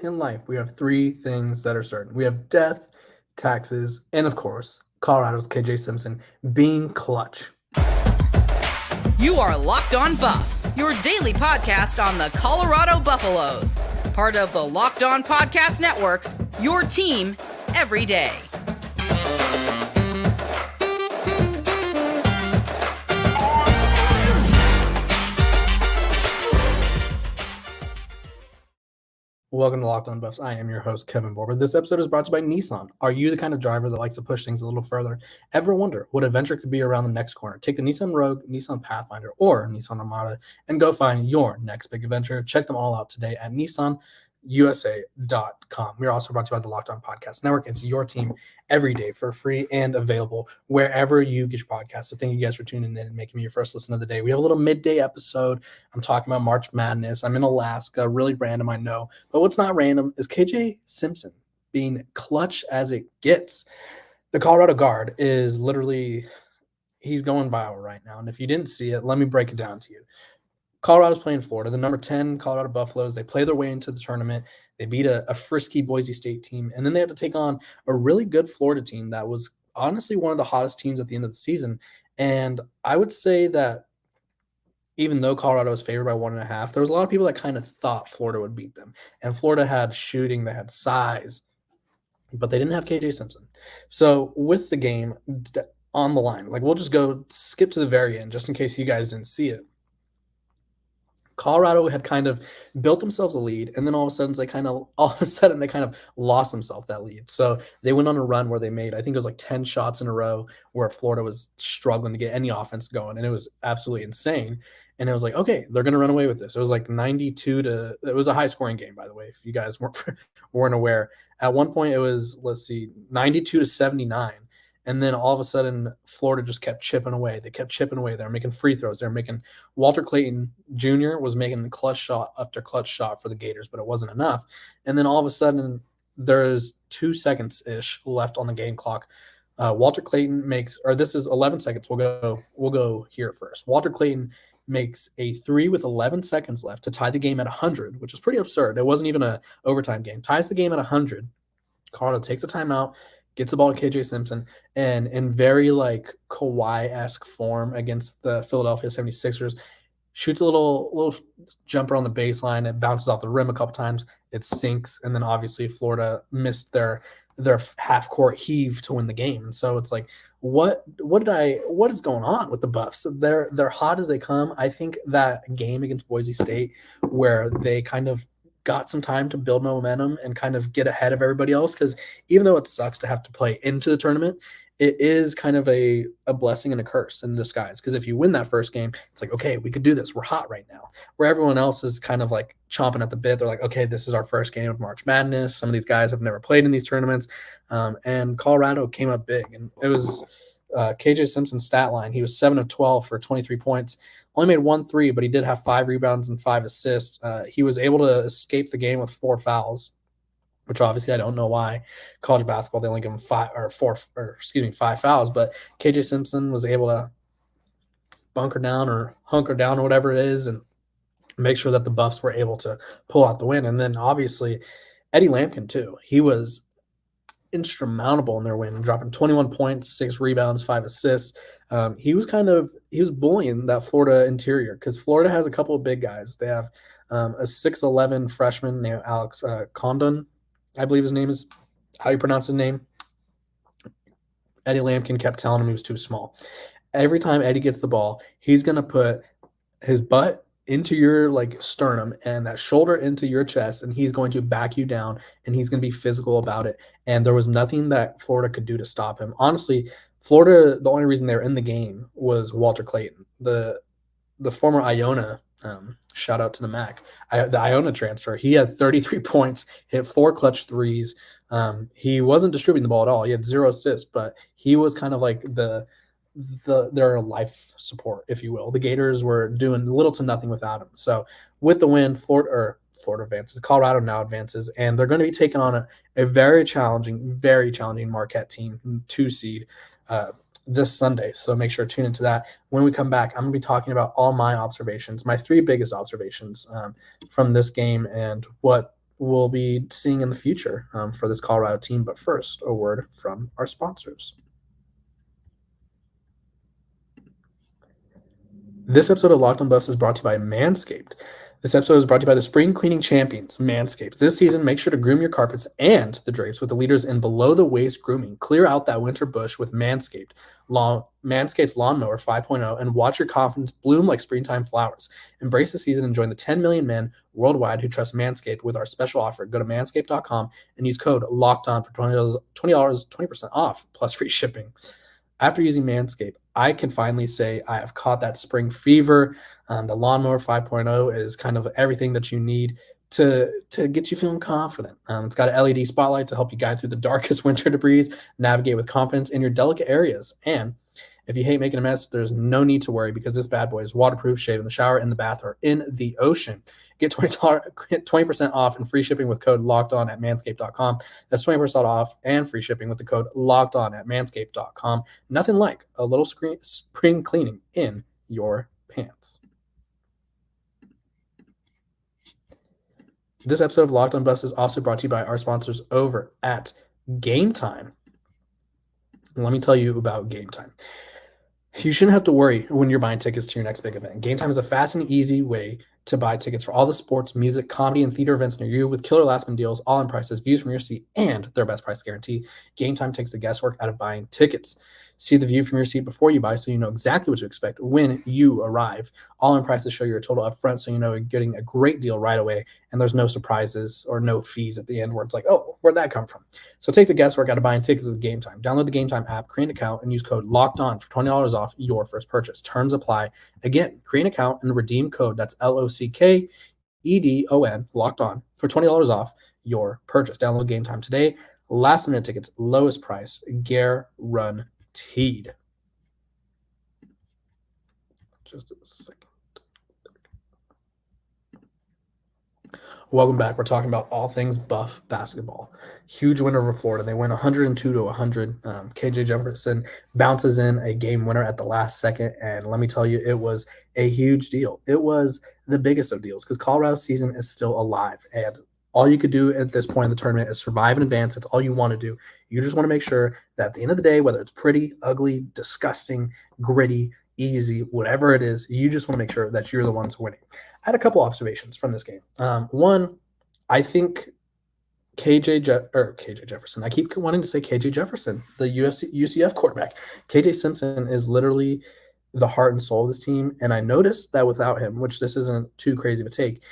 In life, we have three things that are certain. We have death, taxes, and of course, Colorado's KJ Simpson being clutch. You are Locked On Buffs, your daily podcast on the Colorado Buffaloes. Part of the Locked On Podcast Network, your team every day. Welcome to Locked On Buffs. I am your host, Kevin Borber. This episode is brought to you by Nissan. Are you the kind of driver that likes to push things a little further? Ever wonder what adventure could be around the next corner? Take the Nissan Rogue, Nissan Pathfinder, or Nissan Armada and go find your next big adventure. Check them all out today at nissanusa.com. We're also brought to you by the Locked On Podcast Network. It's your team every day for free and available wherever you get your podcast. So thank you guys for tuning in and making me your first listen of the day. We have a little midday episode. I'm talking about March Madness. I'm in Alaska. Really random, I know. But what's not random is KJ Simpson being clutch as it gets. The Colorado guard is literally, he's going viral right now. And if you didn't see it, let me break it down to you. Colorado's playing Florida, the number 10 Colorado Buffaloes. They play their way into the tournament. They beat a frisky Boise State team, and then they had to take on a really good Florida team that was honestly one of the hottest teams at the end of the season. And I would say that even though Colorado was favored by 1.5, there was a lot of people that kind of thought Florida would beat them. And Florida had shooting, they had size, but they didn't have KJ Simpson. So with the game on the line, like we'll just go skip to the very end just in case you guys didn't see it. Colorado had kind of built themselves a lead, and then all of a sudden they kind of lost themselves that lead. So they went on a run where they made, I think it was like 10 shots in a row where Florida was struggling to get any offense going, and it was absolutely insane. And it was like, okay, they're going to run away with this. It was like 92 to – it was a high-scoring game, by the way, if you guys weren't aware. At one point it was, 92 to 79. And then all of a sudden, Florida just kept chipping away. They kept chipping away. They were making free throws. They were making – Walter Clayton Jr. was making clutch shot after clutch shot for the Gators, but it wasn't enough. And then all of a sudden, there's 2 seconds-ish left on the game clock. Walter Clayton makes – or this is 11 seconds. We'll go here first. Walter Clayton makes a 3 with 11 seconds left to tie the game at 100, which is pretty absurd. It wasn't even an overtime game. Ties the game at 100. Colorado takes a timeout, gets the ball to KJ Simpson, and in very like Kawhi-esque form against the Philadelphia 76ers, shoots a little jumper on the baseline. It bounces off the rim a couple times. It sinks, and then obviously Florida missed their half-court heave to win the game. And so it's like, what is going on with the Buffs? They're hot as they come. I think that game against Boise State where they kind of got some time to build momentum and kind of get ahead of everybody else, because even though it sucks to have to play into the tournament, it is kind of a blessing and a curse in disguise, because if you win that first game, it's like, okay, we could do this. We're hot right now. Where everyone else is kind of like chomping at the bit. They're like, okay, this is our first game of March Madness. Some of these guys have never played in these tournaments. And Colorado came up big. And it was KJ Simpson's stat line. He was 7 of 12 for 23 points. Only made 1 3, but he did have 5 rebounds and 5 assists. He was able to escape the game with 4 fouls, which obviously I don't know why. College basketball, they only give him 5 fouls, but KJ Simpson was able to hunker down or whatever it is and make sure that the Buffs were able to pull out the win. And then obviously Eddie Lampkin too. He was instrumental in their win, dropping 21 points, 6 rebounds, 5 assists. He was bullying that Florida interior, because Florida has a couple of big guys. They have a 6'11" freshman named Alex Condon, I believe his name is how you pronounce his name. Eddie Lampkin kept telling him he was too small. Every time Eddie gets the ball, he's going to put his butt into your like sternum and that shoulder into your chest, and he's going to back you down, and he's going to be physical about it. And there was nothing that Florida could do to stop him. Honestly, Florida, the only reason they were in the game was Walter Clayton, the former Iona. Shout out to the Mac. The Iona transfer. He had 33 points, hit 4 clutch threes. He wasn't distributing the ball at all. He had 0 assists, but he was kind of like their life support, if you will. The Gators were doing little to nothing without him. So with the win, Florida advances. Colorado now advances, and they're going to be taking on a very challenging Marquette team, 2 seed, this Sunday. So make sure to tune into that. When we come back, I'm going to be talking about all my observations, my 3 biggest observations from this game, and what we'll be seeing in the future for this Colorado team. But first, a word from our sponsors. This episode of Locked on Buffs is brought to you by Manscaped. This episode is brought to you by the spring cleaning champions, Manscaped. This season, make sure to groom your carpets and the drapes with the leaders in below-the-waist grooming. Clear out that winter bush with Manscaped. Manscaped's Lawnmower 5.0, and watch your confidence bloom like springtime flowers. Embrace the season and join the 10 million men worldwide who trust Manscaped with our special offer. Go to manscaped.com and use code LOCKEDON for $20 off plus free shipping. After using Manscaped, I can finally say I have caught that spring fever. The Lawnmower 5.0 is kind of everything that you need to get you feeling confident. It's got an LED spotlight to help you guide through the darkest winter debris, navigate with confidence in your delicate areas. And if you hate making a mess, there's no need to worry because this bad boy is waterproof, shave in the shower, in the bath, or in the ocean. Get 20% off and free shipping with code LOCKEDON at manscaped.com. That's 20% off and free shipping with the code LOCKEDON at manscaped.com. Nothing like a little spring cleaning in your pants. This episode of Locked on Buffs is also brought to you by our sponsors over at Gametime. Let me tell you about Gametime. You shouldn't have to worry when you're buying tickets to your next big event. Gametime is a fast and easy way to buy tickets for all the sports, music, comedy, and theater events near you with killer last-minute deals, all-in prices, views from your seat, and their best price guarantee. Gametime takes the guesswork out of buying tickets. See the view from your seat before you buy so you know exactly what to expect when you arrive. All-in prices show your total up front so you know you're getting a great deal right away, and there's no surprises or no fees at the end where it's like, oh, where'd that come from? So take the guesswork out of buying tickets with Gametime. Download the Gametime app, create an account, and use code LOCKEDON for $20 off your first purchase. Terms apply. Again, create an account and redeem code. That's LOCKEDON, locked on, for $20 off your purchase. Download Gametime today. Last minute tickets, lowest price, guaranteed. Just a second. Welcome back. We're talking about all things Buff basketball. Huge win over Florida. They win 102-100. KJ Jefferson bounces in a game winner at the last second, and let me tell you, it was a huge deal. It was the biggest of deals because Colorado's season is still alive, and all you could do at this point in the tournament is survive and advance. That's all you want to do. You just want to make sure that at the end of the day, whether it's pretty, ugly, disgusting, gritty, easy, whatever it is, you just want to make sure that you're the ones winning. I had a couple observations from this game. One, I think KJ Jefferson. I keep wanting to say KJ Jefferson, the UCF quarterback. KJ Simpson is literally the heart and soul of this team, and I noticed that without him, which this isn't too crazy of a take,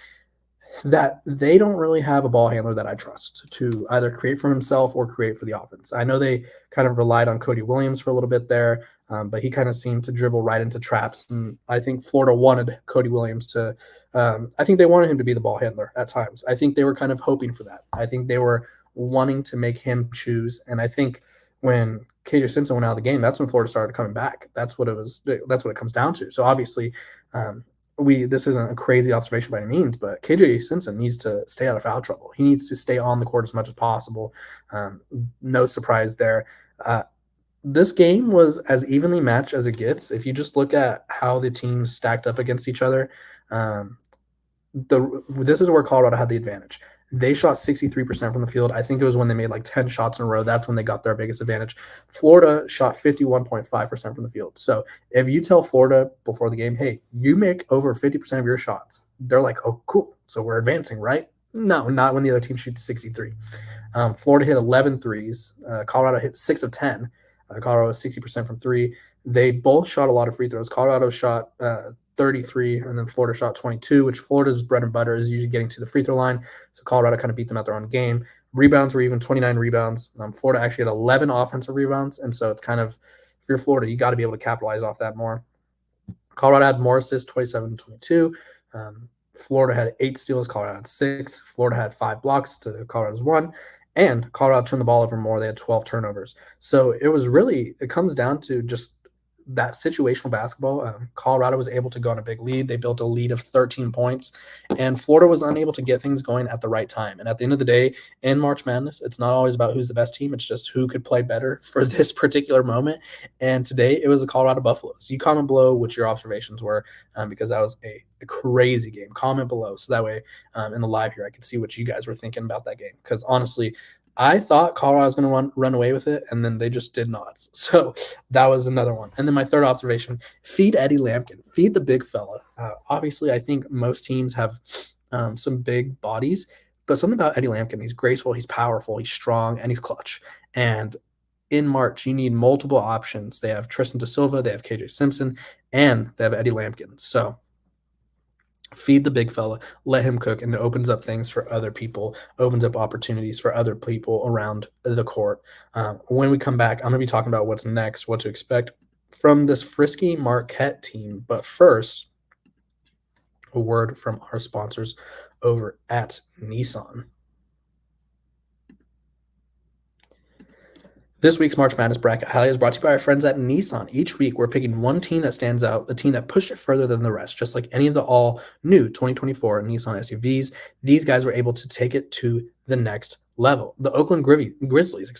that they don't really have a ball handler that I trust to either create for himself or create for the offense. I know they kind of relied on Cody Williams for a little bit there, but he kind of seemed to dribble right into traps. And I think Florida wanted Cody Williams to I think they wanted him to be the ball handler at times. I think they were kind of hoping for that. I think they were wanting to make him choose. And I think when KJ Simpson went out of the game, that's when Florida started coming back. That's what it comes down to. So obviously, this isn't a crazy observation by any means, but KJ Simpson needs to stay out of foul trouble. He needs to stay on the court as much as possible. No surprise there. This game was as evenly matched as it gets. If you just look at how the teams stacked up against each other, this is where Colorado had the advantage. They shot 63% from the field. I think it was when they made like 10 shots in a row. That's when they got their biggest advantage. Florida shot 51.5% from the field. So if you tell Florida before the game, hey, you make over 50% of your shots, they're like, oh, cool. So we're advancing, right? No, not when the other team shoots 63. Florida hit 11 threes. Colorado hit 6 of 10. Colorado was 60% from three. They both shot a lot of free throws. Colorado shot 33, and then Florida shot 22, which Florida's bread and butter is usually getting to the free throw line. So Colorado kind of beat them at their own game. Rebounds were even 29 rebounds. Florida actually had 11 offensive rebounds, and so it's kind of, if you're Florida, you got to be able to capitalize off that more. Colorado had more assists, 27-22. Florida had 8 steals. Colorado had 6. Florida had 5 blocks to Colorado's 1. And Colorado turned the ball over more. They had 12 turnovers. So it was really, it comes down to just that situational basketball, Colorado was able to go on a big lead. They built a lead of 13 points, and Florida was unable to get things going at the right time. And at the end of the day, in March Madness, it's not always about who's the best team. It's just who could play better for this particular moment. And today it was the Colorado Buffaloes. You comment below what your observations were, because that was a crazy game. Comment below so that way in the live here I can see what you guys were thinking about that game. Because honestly, I thought Colorado was going to run away with it, and then they just did not. So that was another one. And then my third observation, feed Eddie Lampkin. Feed the big fella. Obviously, I think most teams have some big bodies, but something about Eddie Lampkin, he's graceful, he's powerful, he's strong, and he's clutch. And in March, you need multiple options. They have Tristan Da Silva, they have KJ Simpson, and they have Eddie Lampkin. So feed the big fella, let him cook, and it opens up things for other people, opens up opportunities for other people around the court. When we come back, I'm going to be talking about what's next, what to expect from this frisky Marquette team. But first, a word from our sponsors over at Nissan. This week's March Madness bracket highlight is brought to you by our friends at Nissan. Each week, we're picking one team that stands out, a team that pushed it further than the rest, just like any of the all-new 2024 Nissan SUVs. These guys were able to take it to the next level. The Oakland Grizzlies,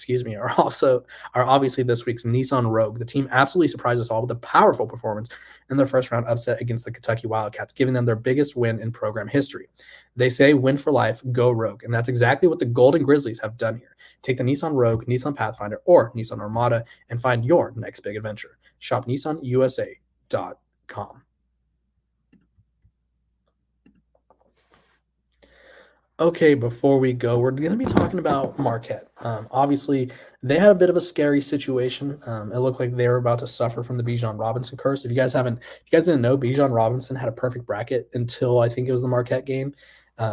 are obviously this week's Nissan Rogue. The team absolutely surprised us all with a powerful performance in their first-round upset against the Kentucky Wildcats, giving them their biggest win in program history. They say win for life, go Rogue, and that's exactly what the Golden Grizzlies have done here. Take the Nissan Rogue, Nissan Pathfinder, or Nissan Armada and find your next big adventure. Shop nissanusa.com. Okay, before we go, we're going to be talking about Marquette. Obviously, they had a bit of a scary situation. It looked like they were about to suffer from the Bijan Robinson curse. If you guys didn't know, Bijan Robinson had a perfect bracket until I think it was the Marquette game.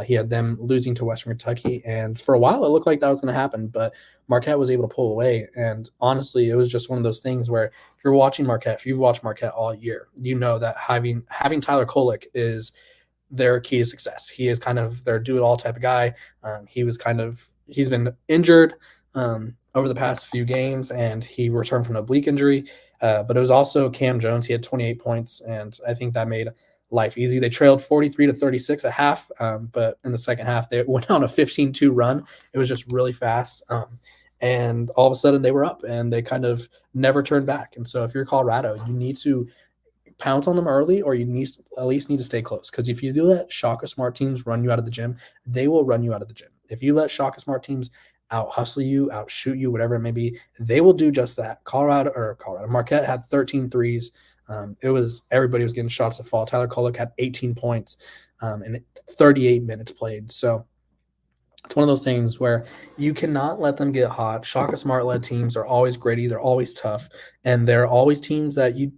He had them losing to Western Kentucky, and for a while it looked like that was going to happen, but Marquette was able to pull away. And honestly, it was just one of those things where if you're watching Marquette, if you've watched Marquette all year, you know that having Tyler Kolek is their key to success. He is kind of their do-it-all type of guy. He's been injured over the past few games, and he returned from an oblique injury. But it was also Cam Jones. He had 28 points, and I think that made life easy. They trailed 43-36 at half, but in the second half, they went on a 15-2 run. It was just really fast. And all of a sudden, they were up, and they kind of never turned back. And so if you're Colorado, you need to pounce on them early, or you at least need to stay close. Because if you do let Shaka Smart teams run you out of the gym, they will run you out of the gym. If you let Shaka Smart teams out hustle you, out shoot you, whatever it may be, they will do just that. Marquette had 13 threes. Everybody was getting shots to fall. Tyler Kolek had 18 points in 38 minutes played. So it's one of those things where you cannot let them get hot. Shaka Smart-led teams are always gritty. They're always tough. And they're always teams that they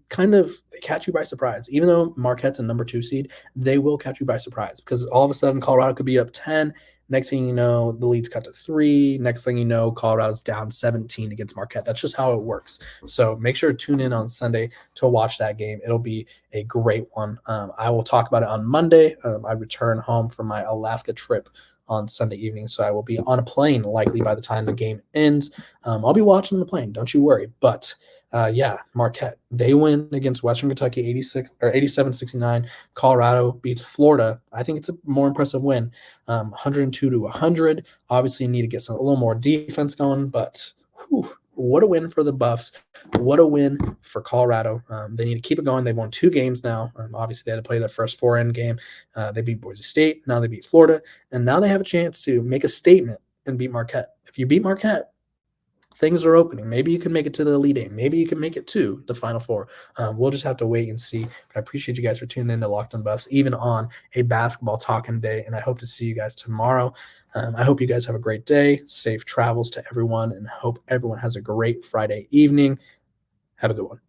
catch you by surprise. Even though Marquette's a number 2 seed, they will catch you by surprise because all of a sudden Colorado could be up 10. Next thing you know, the lead's cut to 3. Next thing you know, Colorado's down 17 against Marquette. That's just how it works. So make sure to tune in on Sunday to watch that game. It'll be a great one. I will talk about it on Monday. I return home from my Alaska trip on Sunday evening, so I will be on a plane likely by the time the game ends. I'll be watching the plane, don't you worry. But Marquette, they win against Western Kentucky 87-69. Colorado beats Florida. I think it's a more impressive win, 102-100. Obviously, you need to get a little more defense going, but what a win for the Buffs. What a win for Colorado. They need to keep it going. They've won 2 games now. Obviously, they had to play their first 4-end game. They beat Boise State. Now they beat Florida. And now they have a chance to make a statement and beat Marquette. If you beat Marquette, things are opening. Maybe you can make it to the Elite Eight. Maybe you can make it to the Final Four. We'll just have to wait and see. But I appreciate you guys for tuning in to Locked on Buffs, even on a basketball talking day. And I hope to see you guys tomorrow. I hope you guys have a great day. Safe travels to everyone, and hope everyone has a great Friday evening. Have a good one.